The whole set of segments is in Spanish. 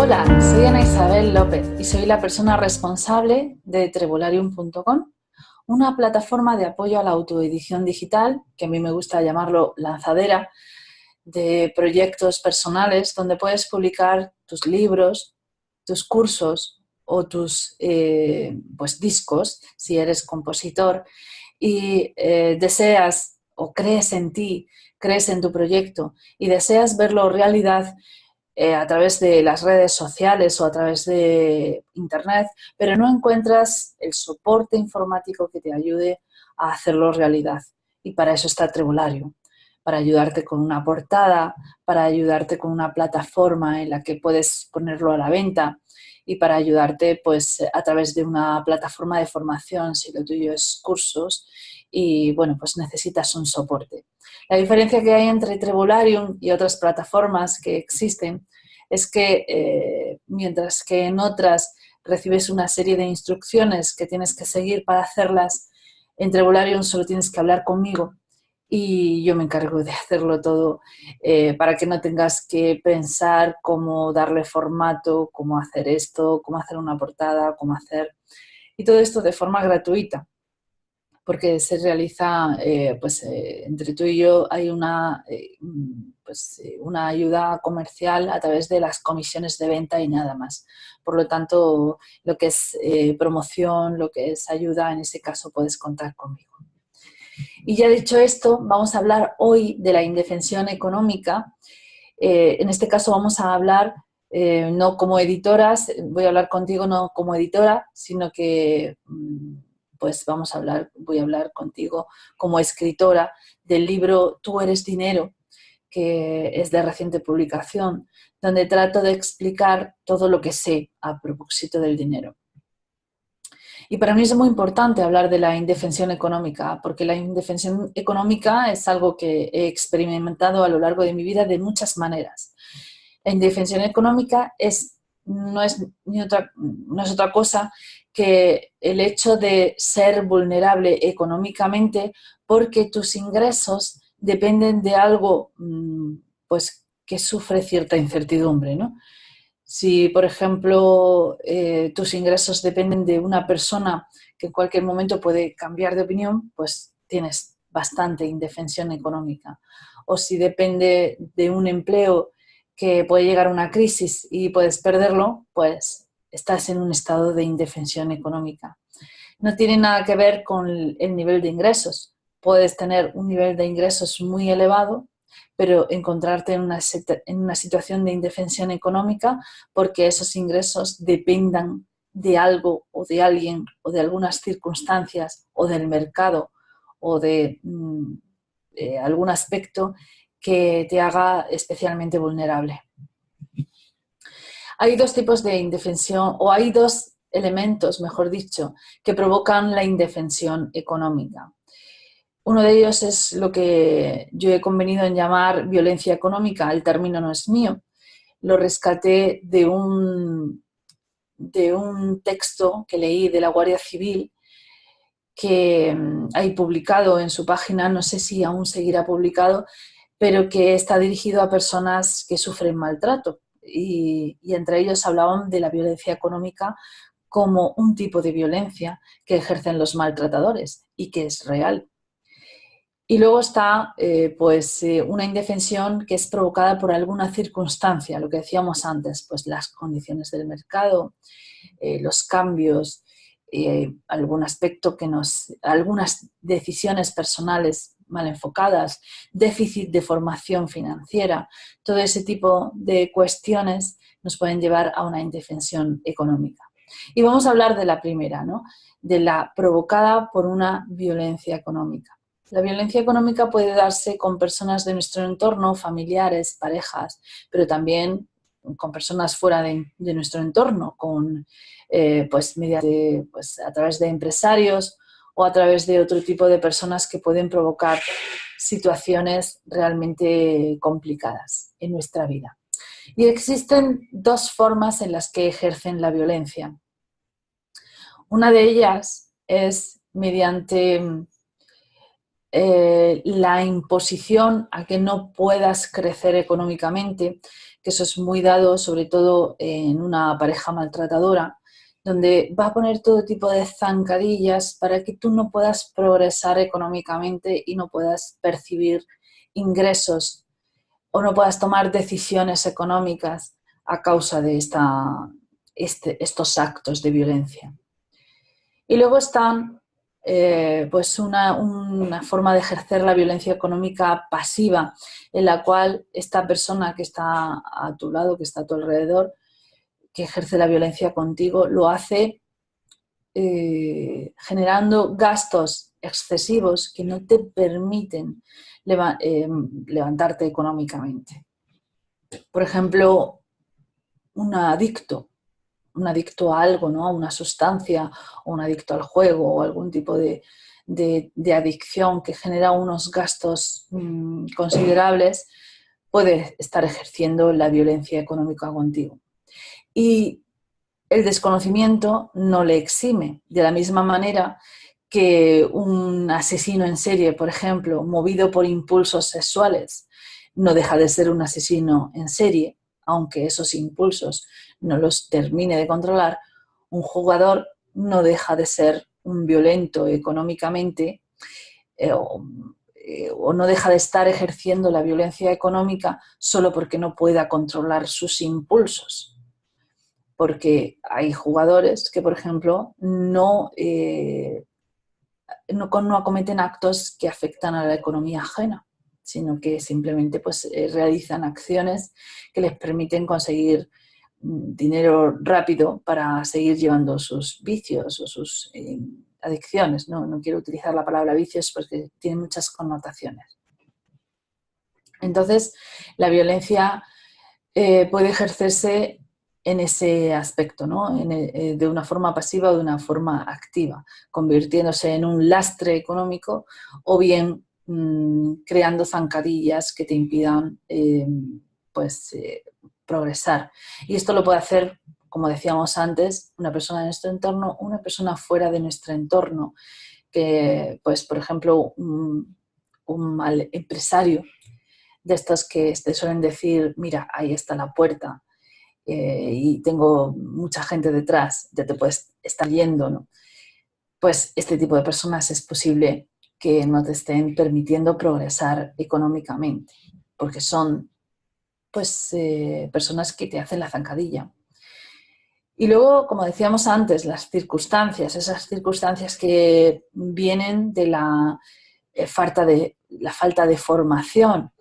Hola, soy Ana Isabel López y soy la persona responsable de Trebularium.com, una plataforma de apoyo a la autoedición digital, que a mí me gusta llamarlo lanzadera, de proyectos personales donde puedes publicar tus libros, tus cursos o tus discos, si eres compositor, y deseas o crees en ti, crees en tu proyecto y deseas verlo realidad a través de las redes sociales o a través de Internet, pero no encuentras el soporte informático que te ayude a hacerlo realidad. Y para eso está Trebularium, para ayudarte con una portada, para ayudarte con una plataforma en la que puedes ponerlo a la venta y para ayudarte pues, a través de una plataforma de formación, si lo tuyo es cursos, y bueno, pues necesitas un soporte. La diferencia que hay entre Trebularium y otras plataformas que existen es que mientras que en otras recibes una serie de instrucciones que tienes que seguir para hacerlas, en Trebularium solo tienes que hablar conmigo y yo me encargo de hacerlo todo para que no tengas que pensar cómo darle formato, cómo hacer esto, cómo hacer una portada, cómo hacer... Y todo esto de forma gratuita, porque se realiza, entre tú y yo hay una ayuda comercial a través de las comisiones de venta y nada más. Por lo tanto, lo que es promoción, lo que es ayuda, en ese caso puedes contar conmigo. Y ya dicho esto, vamos a hablar hoy de la indefensión económica. En este caso vamos a hablar no como editoras, voy a hablar contigo no como editora, sino que pues voy a hablar contigo como escritora del libro Tú eres dinero, que es de reciente publicación, donde trato de explicar todo lo que sé a propósito del dinero. Y para mí es muy importante hablar de la indefensión económica, porque la indefensión económica es algo que he experimentado a lo largo de mi vida de muchas maneras. La indefensión económica no es otra cosa que el hecho de ser vulnerable económicamente porque tus ingresos dependen de algo pues, que sufre cierta incertidumbre, ¿no? Si, por ejemplo, tus ingresos dependen de una persona que en cualquier momento puede cambiar de opinión, pues tienes bastante indefensión económica. O si depende de un empleo que puede llegar a una crisis y puedes perderlo, pues estás en un estado de indefensión económica. No tiene nada que ver con el nivel de ingresos. Puedes tener un nivel de ingresos muy elevado, pero encontrarte en una situación de indefensión económica porque esos ingresos dependan de algo o de alguien o de algunas circunstancias o del mercado o de algún aspecto que te haga especialmente vulnerable. Hay dos tipos de indefensión, o hay dos elementos, mejor dicho, que provocan la indefensión económica. Uno de ellos es lo que yo he convenido en llamar violencia económica. El término no es mío. Lo rescaté de un texto que leí de la Guardia Civil que hay publicado en su página, no sé si aún seguirá publicado, pero que está dirigido a personas que sufren maltrato. Y entre ellos hablaban de la violencia económica como un tipo de violencia que ejercen los maltratadores y que es real. Y luego está una indefensión que es provocada por alguna circunstancia, lo que decíamos antes, pues las condiciones del mercado, los cambios, algún aspecto algunas decisiones personales mal enfocadas, déficit de formación financiera, todo ese tipo de cuestiones nos pueden llevar a una indefensión económica. Y vamos a hablar de la primera, ¿no? De la provocada por una violencia económica. La violencia económica puede darse con personas de nuestro entorno, familiares, parejas, pero también con personas fuera de nuestro entorno, a través de empresarios o a través de otro tipo de personas que pueden provocar situaciones realmente complicadas en nuestra vida. Y existen dos formas en las que ejercen la violencia. Una de ellas es mediante la imposición a que no puedas crecer económicamente, que eso es muy dado sobre todo en una pareja maltratadora, donde va a poner todo tipo de zancadillas para que tú no puedas progresar económicamente y no puedas percibir ingresos o no puedas tomar decisiones económicas a causa de estos actos de violencia. Y luego están pues una forma de ejercer la violencia económica pasiva, en la cual esta persona que está a tu lado, que está a tu alrededor, que ejerce la violencia contigo, lo hace generando gastos excesivos que no te permiten levantarte económicamente. Por ejemplo, un adicto a algo, ¿no? A una sustancia, o un adicto al juego, o algún tipo de adicción que genera unos gastos considerables, puede estar ejerciendo la violencia económica contigo. Y el desconocimiento no le exime, de la misma manera que un asesino en serie, por ejemplo, movido por impulsos sexuales, no deja de ser un asesino en serie, aunque esos impulsos no los termine de controlar. Un jugador no deja de ser un violento económicamente o no deja de estar ejerciendo la violencia económica solo porque no pueda controlar sus impulsos. Porque hay jugadores que, por ejemplo, no acometen actos que afectan a la economía ajena, sino que simplemente pues, realizan acciones que les permiten conseguir dinero rápido para seguir llevando sus vicios o sus adicciones. No quiero utilizar la palabra vicios porque tiene muchas connotaciones. Entonces, la violencia puede ejercerse en ese aspecto, ¿no? De una forma pasiva o de una forma activa, convirtiéndose en un lastre económico o bien creando zancadillas que te impidan progresar. Y esto lo puede hacer, como decíamos antes, una persona de nuestro entorno, una persona fuera de nuestro entorno, que, pues, por ejemplo, un mal empresario de estos que te suelen decir, mira, ahí está la puerta y tengo mucha gente detrás, ya te puedes estar yendo, ¿no? Pues este tipo de personas es posible que no te estén permitiendo progresar económicamente, porque son pues personas que te hacen la zancadilla. Y luego, como decíamos antes, las circunstancias, esas circunstancias que vienen de la falta de formación.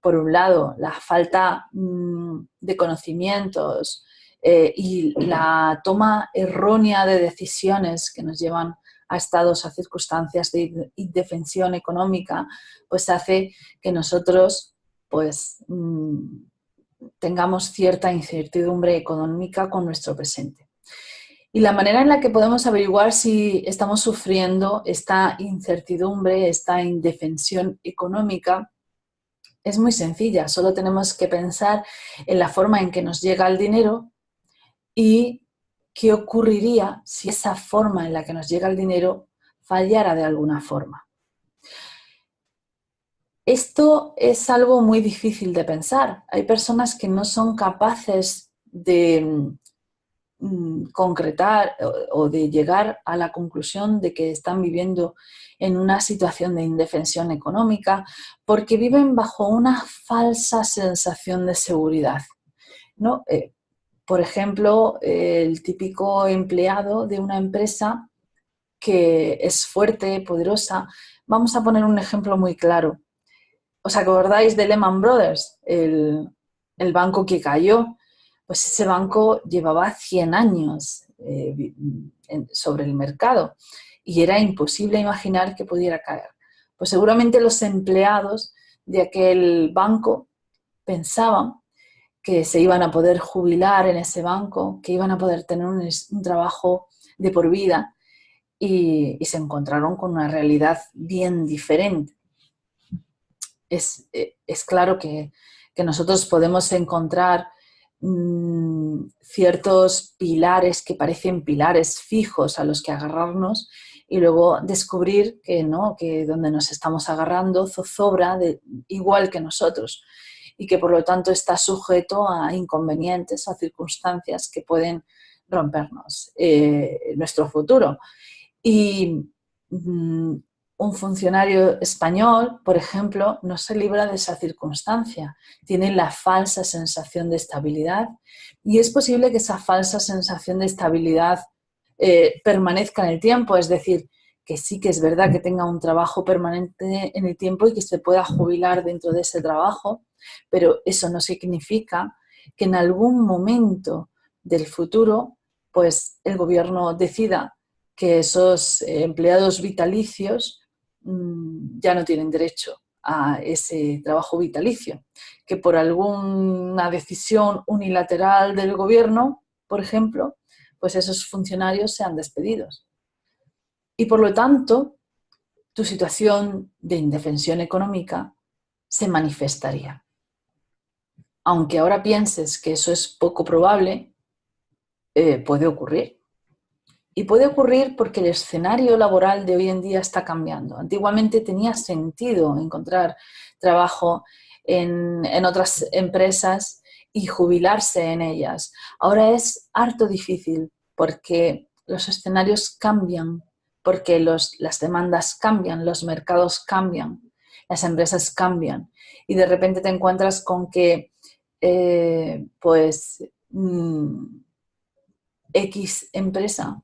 Por un lado, la falta de conocimientos y la toma errónea de decisiones que nos llevan a estados, a circunstancias de indefensión económica, pues hace que nosotros pues, tengamos cierta incertidumbre económica con nuestro presente. Y la manera en la que podemos averiguar si estamos sufriendo esta incertidumbre, esta indefensión económica, es muy sencilla. Solo tenemos que pensar en la forma en que nos llega el dinero y qué ocurriría si esa forma en la que nos llega el dinero fallara de alguna forma. Esto es algo muy difícil de pensar. Hay personas que no son capaces de concretar o de llegar a la conclusión de que están viviendo en una situación de indefensión económica porque viven bajo una falsa sensación de seguridad, ¿no? Por ejemplo, el típico empleado de una empresa que es fuerte, poderosa. Vamos a poner un ejemplo muy claro. ¿Os acordáis de Lehman Brothers, el banco que cayó? Pues ese banco llevaba 100 años sobre el mercado y era imposible imaginar que pudiera caer. Pues seguramente los empleados de aquel banco pensaban que se iban a poder jubilar en ese banco, que iban a poder tener un trabajo de por vida y se encontraron con una realidad bien diferente. Es claro que nosotros podemos encontrar ciertos pilares que parecen pilares fijos a los que agarrarnos y luego descubrir que no, que donde nos estamos agarrando zozobra igual que nosotros. y que por lo tanto está sujeto a inconvenientes, a circunstancias que pueden rompernos nuestro futuro. Y un funcionario español, por ejemplo, no se libra de esa circunstancia. Tiene la falsa sensación de estabilidad y es posible que esa falsa sensación de estabilidad permanezca en el tiempo, es decir, que sí que es verdad que tenga un trabajo permanente en el tiempo y que se pueda jubilar dentro de ese trabajo, pero eso no significa que en algún momento del futuro pues el gobierno decida que esos empleados vitalicios ya no tienen derecho a ese trabajo vitalicio, que por alguna decisión unilateral del gobierno, por ejemplo, pues esos funcionarios sean despedidos. Y por lo tanto, tu situación de indefensión económica se manifestaría. Aunque ahora pienses que eso es poco probable, puede ocurrir. Y puede ocurrir porque el escenario laboral de hoy en día está cambiando. Antiguamente tenía sentido encontrar trabajo en otras empresas y jubilarse en ellas. Ahora es harto difícil porque los escenarios cambian, porque las demandas cambian, los mercados cambian, las empresas cambian. Y de repente te encuentras con que X empresa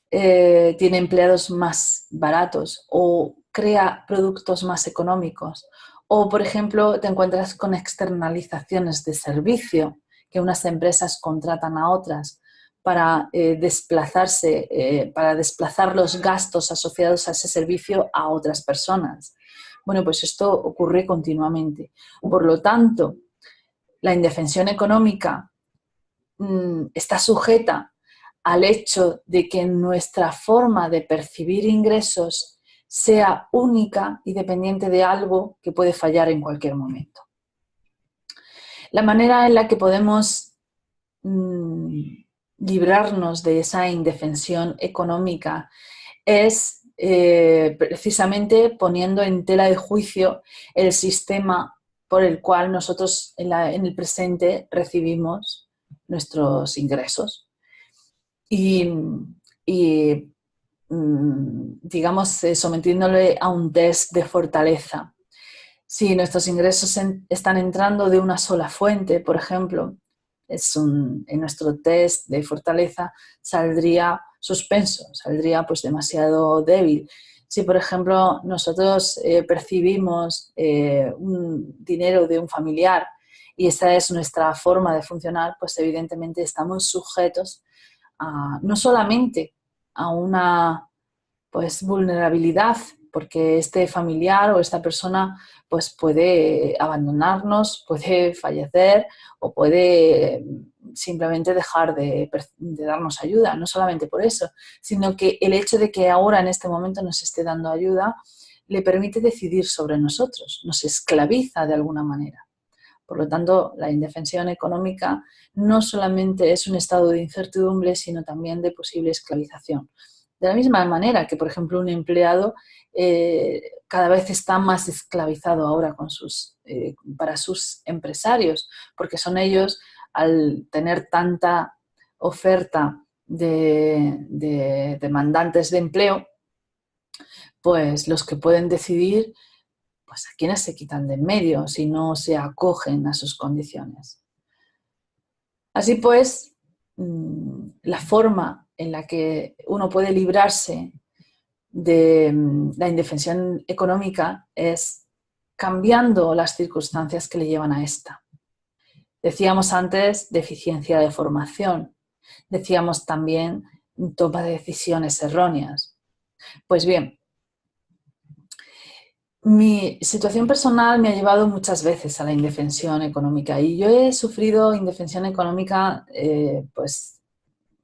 tiene empleados más baratos o crea productos más económicos. O, por ejemplo, te encuentras con externalizaciones de servicio, que unas empresas contratan a otras para para desplazar los gastos asociados a ese servicio a otras personas. Bueno, pues esto ocurre continuamente. Por lo tanto, la indefensión económica está sujeta al hecho de que nuestra forma de percibir ingresos sea única y dependiente de algo que puede fallar en cualquier momento. La manera en la que podemos librarnos de esa indefensión económica es precisamente poniendo en tela de juicio el sistema por el cual nosotros en el presente recibimos nuestros ingresos. Y digamos, sometiéndole a un test de fortaleza. Si nuestros ingresos están entrando de una sola fuente, por ejemplo, en nuestro test de fortaleza saldría suspenso, saldría pues demasiado débil. Si, por ejemplo, nosotros percibimos un dinero de un familiar y esa es nuestra forma de funcionar, pues evidentemente estamos sujetos no solamente a una pues, vulnerabilidad, porque este familiar o esta persona pues, puede abandonarnos, puede fallecer o puede simplemente dejar de darnos ayuda, no solamente por eso, sino que el hecho de que ahora en este momento nos esté dando ayuda le permite decidir sobre nosotros, nos esclaviza de alguna manera. Por lo tanto, la indefensión económica no solamente es un estado de incertidumbre, sino también de posible esclavización. De la misma manera que, por ejemplo, un empleado cada vez está más esclavizado ahora para sus empresarios, porque son ellos, al tener tanta oferta de demandantes de empleo, pues los que pueden decidir pues a quienes se quitan de en medio si no se acogen a sus condiciones. Así pues, la forma en la que uno puede librarse de la indefensión económica es cambiando las circunstancias que le llevan a esta. Decíamos antes deficiencia de formación, decíamos también toma de decisiones erróneas. Pues bien, mi situación personal me ha llevado muchas veces a la indefensión económica y yo he sufrido indefensión económica pues,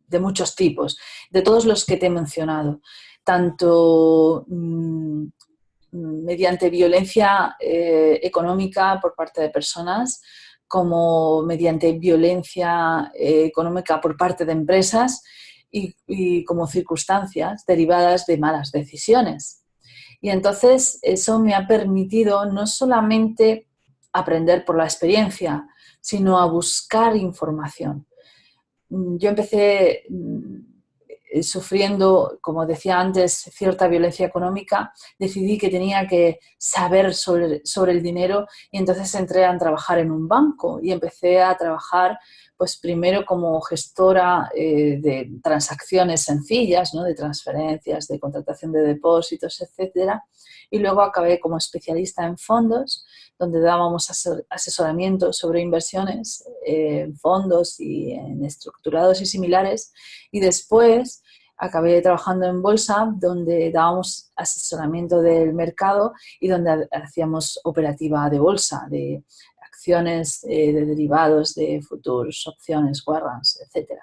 de muchos tipos, de todos los que te he mencionado, tanto mediante violencia económica por parte de personas como mediante violencia económica por parte de empresas y como circunstancias derivadas de malas decisiones. Y entonces eso me ha permitido no solamente aprender por la experiencia, sino a buscar información. Yo empecé sufriendo, como decía antes, cierta violencia económica. Decidí que tenía que saber sobre el dinero y entonces entré a trabajar en un banco y empecé a trabajar pues primero como gestora de transacciones sencillas, ¿no? De transferencias, de contratación de depósitos, etcétera. Y luego acabé como especialista en fondos, donde dábamos asesoramiento sobre inversiones en fondos y en estructurados y similares. Y después acabé trabajando en bolsa, donde dábamos asesoramiento del mercado y donde hacíamos operativa de bolsa, de acciones, de derivados, de futuros, opciones, warrants, etc.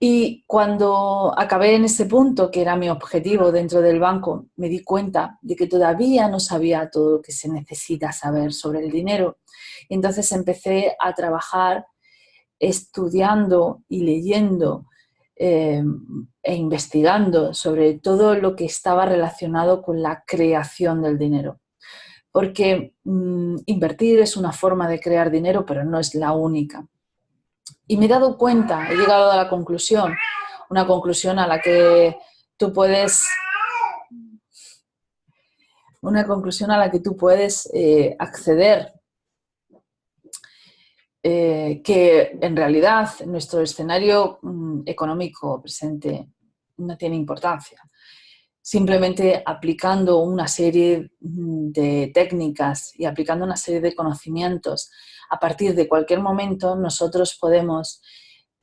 Y cuando acabé en ese punto, que era mi objetivo dentro del banco, me di cuenta de que todavía no sabía todo lo que se necesita saber sobre el dinero. Y entonces empecé a trabajar estudiando y leyendo e investigando sobre todo lo que estaba relacionado con la creación del dinero. Porque invertir es una forma de crear dinero, pero no es la única. Y me he dado cuenta, he llegado a la conclusión, una conclusión a la que tú puedes, acceder, que en realidad nuestro escenario económico presente no tiene importancia. Simplemente aplicando una serie de técnicas y aplicando una serie de conocimientos, a partir de cualquier momento nosotros podemos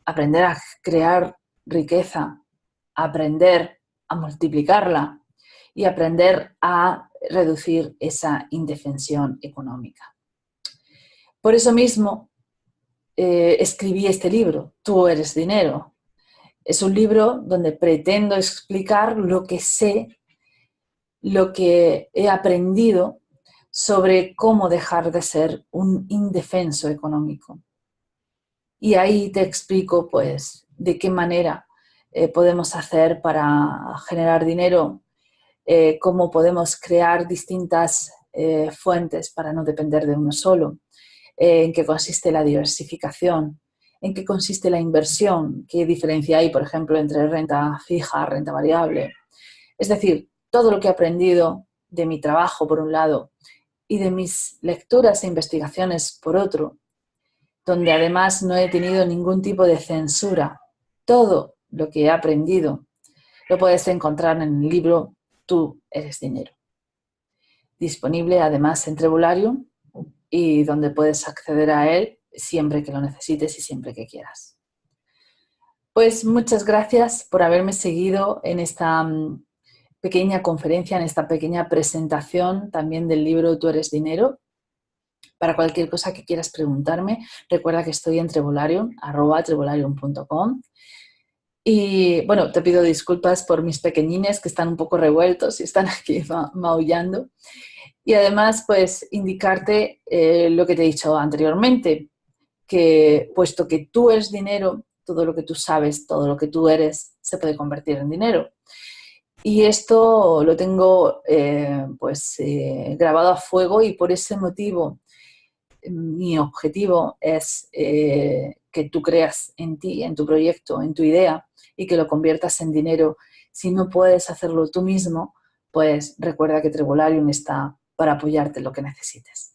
aprender a crear riqueza, aprender a multiplicarla y aprender a reducir esa indefensión económica. Por eso mismo escribí este libro, Tú eres dinero. Es un libro donde pretendo explicar lo que sé, lo que he aprendido sobre cómo dejar de ser un indefenso económico. Y ahí te explico, pues, de qué manera podemos hacer para generar dinero, cómo podemos crear distintas fuentes para no depender de uno solo, en qué consiste la diversificación, en qué consiste la inversión, qué diferencia hay, por ejemplo, entre renta fija, renta variable. Es decir, todo lo que he aprendido de mi trabajo, por un lado, y de mis lecturas e investigaciones, por otro, donde además no he tenido ningún tipo de censura. Todo lo que he aprendido lo puedes encontrar en el libro Tú eres dinero. Disponible además en Trebularium y donde puedes acceder a él siempre que lo necesites y siempre que quieras. Pues muchas gracias por haberme seguido en esta pequeña conferencia, en esta pequeña presentación también del libro Tú eres dinero. Para cualquier cosa que quieras preguntarme, recuerda que estoy en Trebularium, @trebularium.com. Y bueno, te pido disculpas por mis pequeñines que están un poco revueltos y están aquí maullando. Y además, pues, indicarte lo que te he dicho anteriormente, que puesto que tú eres dinero, todo lo que tú sabes, todo lo que tú eres, se puede convertir en dinero. Y esto lo tengo grabado a fuego y por ese motivo mi objetivo es que tú creas en ti, en tu proyecto, en tu idea y que lo conviertas en dinero. Si no puedes hacerlo tú mismo, pues recuerda que Trebularium está para apoyarte en lo que necesites.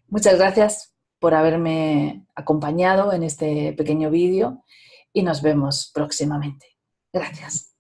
Muchas gracias por haberme acompañado en este pequeño vídeo y nos vemos próximamente. Gracias.